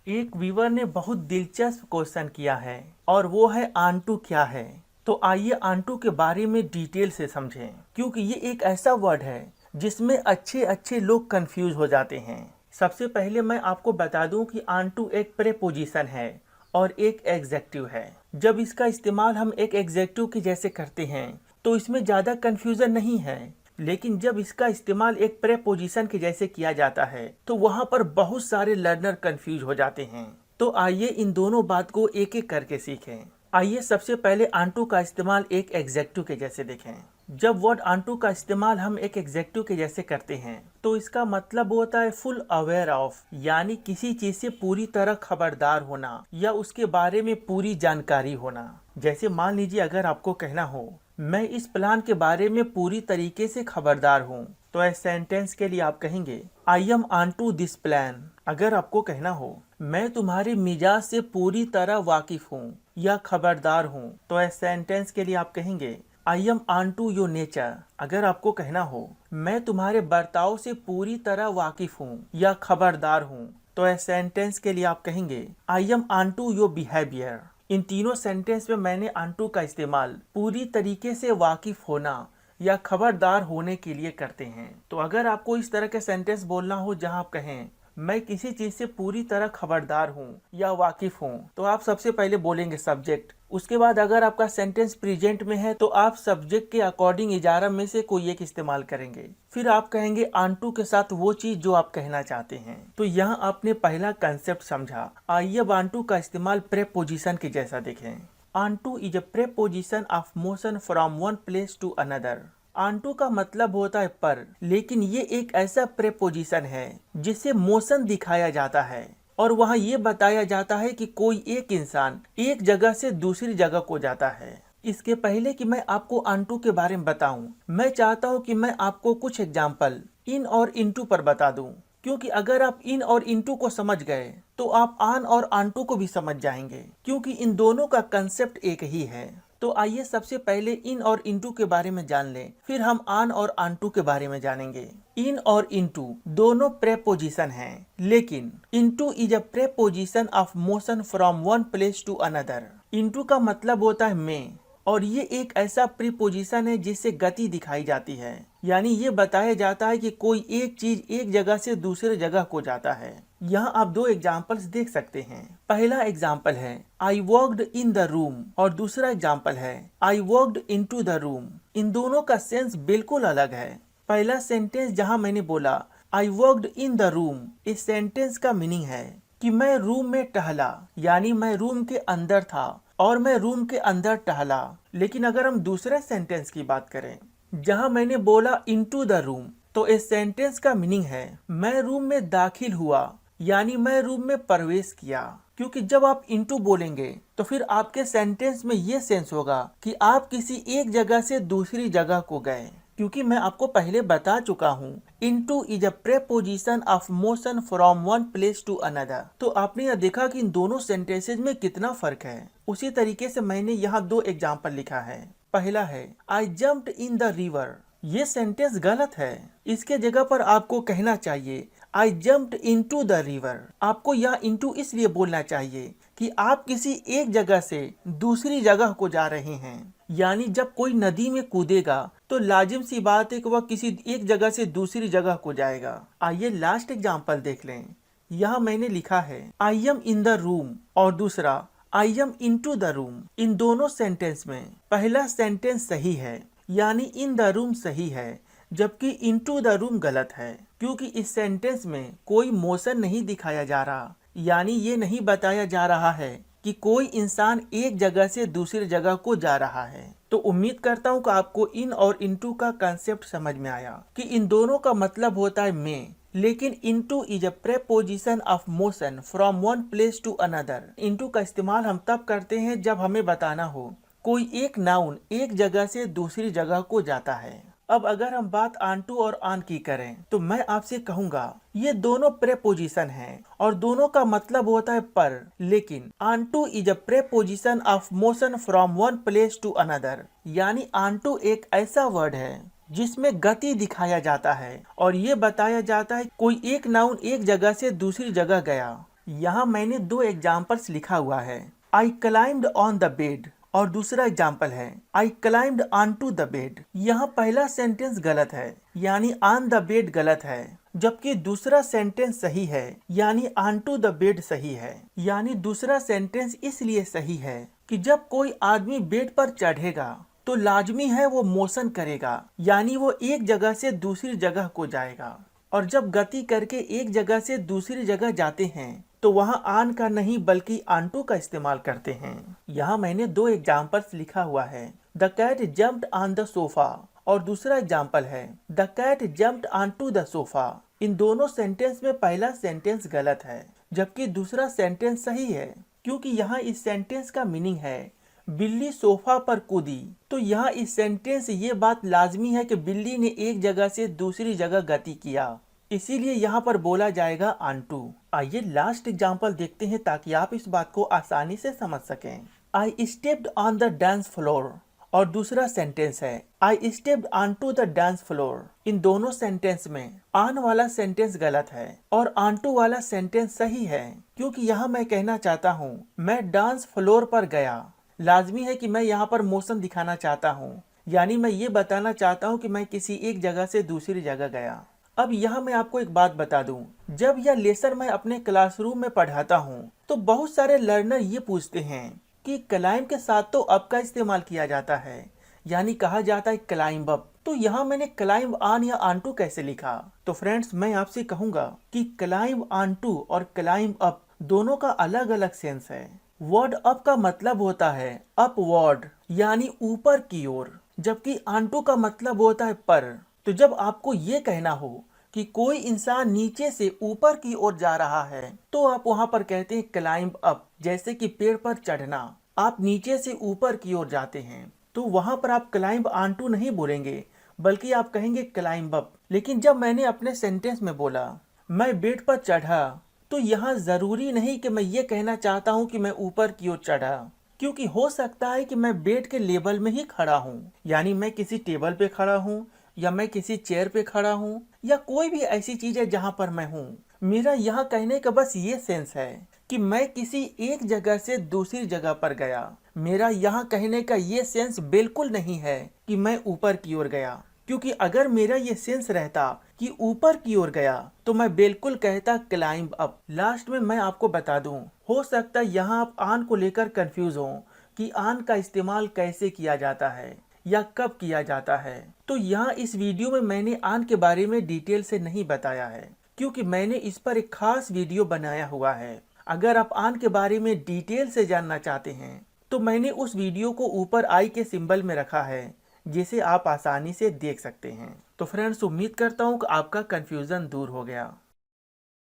एक व्यूअर ने बहुत दिलचस्प क्वेश्चन किया है और वो है आंटू क्या है। तो आइए आंटू के बारे में डिटेल से समझें, क्योंकि ये एक ऐसा वर्ड है जिसमें अच्छे अच्छे लोग कंफ्यूज हो जाते हैं। सबसे पहले मैं आपको बता दूं कि आंटू एक प्रेपोजिशन है और एक एग्जेक्टिव है। जब इसका इस्तेमाल हम एक एग्जेक्टिव के जैसे करते हैं तो इसमें ज़्यादा कंफ्यूजन नहीं है, लेकिन जब इसका इस्तेमाल एक प्रेपोजिशन के जैसे किया जाता है तो वहाँ पर बहुत सारे लर्नर कंफ्यूज हो जाते हैं। तो आइए इन दोनों बात को एक एक करके सीखें। आइए सबसे पहले आंटू का इस्तेमाल एक एग्जेक्टिव के जैसे देखें। जब वर्ड आंटू का इस्तेमाल हम एक एग्जेक्टिव के जैसे करते हैं तो इसका मतलब होता है फुल अवेयर ऑफ, यानी किसी चीज से पूरी तरह खबरदार होना या उसके बारे में पूरी जानकारी होना। जैसे मान लीजिए अगर आपको कहना हो मैं इस प्लान के बारे में पूरी तरीके से खबरदार हूँ, तो इस सेंटेंस के लिए आप कहेंगे I am on to this plan. अगर आपको कहना हो मैं तुम्हारे मिजाज से पूरी तरह वाकिफ हूँ या खबरदार हूँ, तो इस सेंटेंस के लिए आप कहेंगे I am on to your nature. अगर आपको कहना हो मैं तुम्हारे बर्ताव से पूरी तरह वाकिफ हूँ या खबरदार हूँ, तो इस सेंटेंस के लिए आप कहेंगे I am on to your behaviour. इन तीनों सेंटेंस में मैंने ऑन का इस्तेमाल पूरी तरीके से वाकिफ होना या खबरदार होने के लिए करते हैं। तो अगर आपको इस तरह के सेंटेंस बोलना हो जहां आप कहें मैं किसी चीज से पूरी तरह खबरदार हूं या वाकिफ हूं, तो आप सबसे पहले बोलेंगे सब्जेक्ट। उसके बाद अगर आपका सेंटेंस प्रेजेंट में है तो आप सब्जेक्ट के अकॉर्डिंग इजारा में से कोई एक इस्तेमाल करेंगे। फिर आप कहेंगे ऑन के साथ वो चीज जो आप कहना चाहते हैं। तो यहाँ आपने पहला कंसेप्ट समझा। आइए अब ऑन का इस्तेमाल प्रेपोजिशन के जैसा देखें। On is a preposition of motion from one place to another. On का मतलब होता है पर, लेकिन ये एक ऐसा प्रेपोजिशन है जिससे मोशन दिखाया जाता है और वहाँ ये बताया जाता है कि कोई एक इंसान एक जगह से दूसरी जगह को जाता है। इसके पहले कि मैं आपको ऑन के बारे में बताऊं, मैं चाहता हूं कि मैं आपको कुछ एग्जाम्पल इन और इनटू पर बता दूं, क्योंकि अगर आप इन और इनटू को समझ गए तो आप ऑन और ऑनटू को भी समझ जाएंगे, क्योंकि इन दोनों का कंसेप्ट एक ही है। तो आइए सबसे पहले इन और इनटू के बारे में जान लें, फिर हम ऑन और ऑनटू के बारे में जानेंगे। इन और इनटू दोनों प्रेपोजिशन हैं, लेकिन into is a preposition of motion from one place to another. Into का मतलब होता है में, और ये एक ऐसा प्रीपोजिशन है जिससे गति दिखाई जाती है, यानी ये बताया जाता है कि कोई एक चीज एक जगह से दूसरे जगह को जाता है। यहाँ आप दो एग्जाम्पल्स देख सकते हैं। पहला एग्जाम्पल है I walked in the room और दूसरा एग्जाम्पल है I walked into the room. इन दोनों का सेंस बिल्कुल अलग है। पहला सेंटेंस जहाँ मैंने बोला आई वॉक्ड इन द रूम, इस सेंटेंस का मीनिंग है कि मैं रूम में टहला, यानी मैं रूम के अंदर था और मैं रूम के अंदर टहला। लेकिन अगर हम दूसरे सेंटेंस की बात करें जहां मैंने बोला इनटू द रूम, तो इस सेंटेंस का मीनिंग है मैं रूम में दाखिल हुआ, यानी मैं रूम में प्रवेश किया। क्योंकि जब आप इनटू बोलेंगे तो फिर आपके सेंटेंस में ये सेंस होगा कि आप किसी एक जगह से दूसरी जगह को गए। क्योंकि मैं आपको पहले बता चुका हूँ into is a preposition of motion from one place to another. तो आपने यह देखा कि इन दोनों सेंटेंसेज में कितना फर्क है। उसी तरीके से मैंने यहाँ दो एग्जाम्पल लिखा है। पहला है आई जम्प्ड इन द रिवर। ये सेंटेंस गलत है, इसके जगह पर आपको कहना चाहिए आई जम्प्ड इनटू द रिवर। आपको यह इनटू इसलिए बोलना चाहिए कि आप किसी एक जगह से दूसरी जगह को जा रहे हैं, यानी जब कोई नदी में कूदेगा तो लाजिम सी बात है कि वह किसी एक जगह से दूसरी जगह को जाएगा। आइए लास्ट एग्जाम्पल देख लें। यहाँ मैंने लिखा है I am in the room और दूसरा I am into the room. इन दोनों सेंटेंस में पहला सेंटेंस सही है, यानी इन द रूम सही है, जबकि इनटू द रूम गलत है, क्योंकि इस सेंटेंस में कोई मोशन नहीं दिखाया जा रहा, यानी ये नहीं बताया जा रहा है कि कोई इंसान एक जगह से दूसरी जगह को जा रहा है। तो उम्मीद करता हूँ कि आपको इन और इनटू का कंसेप्ट समझ में आया कि इन दोनों का मतलब होता है में, लेकिन into is a preposition of motion from one place to another. Into का इस्तेमाल हम तब करते हैं जब हमें बताना हो कोई एक नाउन एक जगह से दूसरी जगह को जाता है। अब अगर हम बात ऑन टू और ऑन की करें तो मैं आपसे कहूंगा ये दोनों प्रेपोजिशन हैं और दोनों का मतलब होता है पर, लेकिन on to is a preposition of motion from one place to another. यानी ऑन टू एक ऐसा वर्ड है जिसमें गति दिखाया जाता है और ये बताया जाता है कोई एक नाउन एक जगह से दूसरी जगह गया। यहाँ मैंने दो एग्जाम्पल्स लिखा हुआ है, I climbed on the bed, और दूसरा एग्जाम्पल है I climbed on to the bed. यहाँ पहला सेंटेंस गलत है, यानी ऑन द बेड गलत है, जबकि दूसरा सेंटेंस सही है, यानी ऑन टू द बेड सही है। यानी दूसरा सेंटेंस इसलिए सही है कि जब कोई आदमी बेड पर चढ़ेगा तो लाजमी है वो मोशन करेगा, यानी वो एक जगह से दूसरी जगह को जाएगा, और जब गति करके एक जगह से दूसरी जगह जाते हैं तो वहाँ ऑन का नहीं बल्कि ऑन टू का इस्तेमाल करते हैं। यहाँ मैंने दो एग्जाम्पल्स लिखा हुआ है, the cat jumped on the sofa, और दूसरा एग्जाम्पल है the cat jumped on to the sofa. इन दोनों सेंटेंस में पहला सेंटेंस गलत है, जबकि दूसरा सेंटेंस सही है, क्योंकि यहाँ इस सेंटेंस का मीनिंग है बिल्ली सोफा पर कूदी। तो यहाँ इस सेंटेंस ये बात लाजमी है कि बिल्ली ने एक जगह से दूसरी जगह गति किया, इसीलिए यहाँ पर बोला जाएगा ऑन टू। आइए लास्ट एग्जाम्पल देखते हैं ताकि आप इस बात को आसानी से समझ सकें। I stepped on the dance floor, और दूसरा सेंटेंस है I stepped on to the dance floor. इन दोनों सेंटेंस में ऑन वाला सेंटेंस गलत है और ऑन टू वाला सेंटेंस सही है, क्योंकि यहाँ मैं कहना चाहता हूँ मैं डांस फ्लोर पर गया। लाजमी है कि मैं यहाँ पर मोशन दिखाना चाहता हूँ, यानी मैं ये बताना चाहता हूँ कि मैं किसी एक जगह से दूसरी जगह गया। अब यहाँ मैं आपको एक बात बता दूं, जब यह लेसन मैं अपने क्लासरूम में पढ़ाता हूँ तो बहुत सारे लर्नर ये पूछते हैं कि क्लाइंब के साथ तो अप का इस्तेमाल किया जाता है, यानी कहा जाता है क्लाइंब अप, तो यहाँ मैंने क्लाइंब ऑन या ऑन टू कैसे लिखा? तो फ्रेंड्स मैं आपसे कहूँगा कि क्लाइंब ऑन टू और क्लाइंब अप दोनों का अलग अलग सेंस है। वर्ड अप का मतलब होता है अपवर्ड, यानी ऊपर की ओर, जबकि ऑन टू का मतलब होता है पर। तो जब आपको ये कहना हो कि कोई इंसान नीचे से ऊपर की ओर जा रहा है तो आप वहाँ पर कहते हैं क्लाइंब अप, जैसे कि पेड़ पर चढ़ना, आप नीचे से ऊपर की ओर जाते हैं तो वहाँ पर आप क्लाइंब ऑन टू नहीं बोलेंगे बल्कि आप कहेंगे क्लाइंब अप। लेकिन जब मैंने अपने सेंटेंस में बोला मैं बेड पर चढ़ा, तो यहाँ जरूरी नहीं कि मैं ये कहना चाहता हूँ कि मैं ऊपर की ओर चढ़ा, क्योंकि हो सकता है कि मैं बेड के लेवल में ही खड़ा हूँ, यानी मैं किसी टेबल पे खड़ा हूँ या मैं किसी चेयर पे खड़ा हूँ या कोई भी ऐसी चीज है जहाँ पर मैं हूँ। मेरा यहाँ कहने का बस ये सेंस है कि मैं किसी एक जगह से दूसरी जगह पर गया। मेरा यहाँ कहने का ये सेंस बिल्कुल नहीं है कि मैं ऊपर की ओर गया, क्योंकि अगर मेरा ये सेंस रहता कि ऊपर की ओर गया तो मैं बिल्कुल कहता क्लाइंब अप। लास्ट में मैं आपको बता दूं, हो सकता है यहाँ आप ऑन को लेकर कंफ्यूज हो कि ऑन का इस्तेमाल कैसे किया जाता है या कब किया जाता है। तो यहाँ इस वीडियो में मैंने ऑन के बारे में डिटेल से नहीं बताया है, क्योंकि मैंने इस पर एक खास वीडियो बनाया हुआ है। अगर आप ऑन के बारे में डिटेल से जानना चाहते हैं तो मैंने उस वीडियो को ऊपर आई के सिंबल में रखा है, जिसे आप आसानी से देख सकते हैं। तो फ्रेंड्स उम्मीद करता हूँ कि आपका कंफ्यूजन दूर हो गया।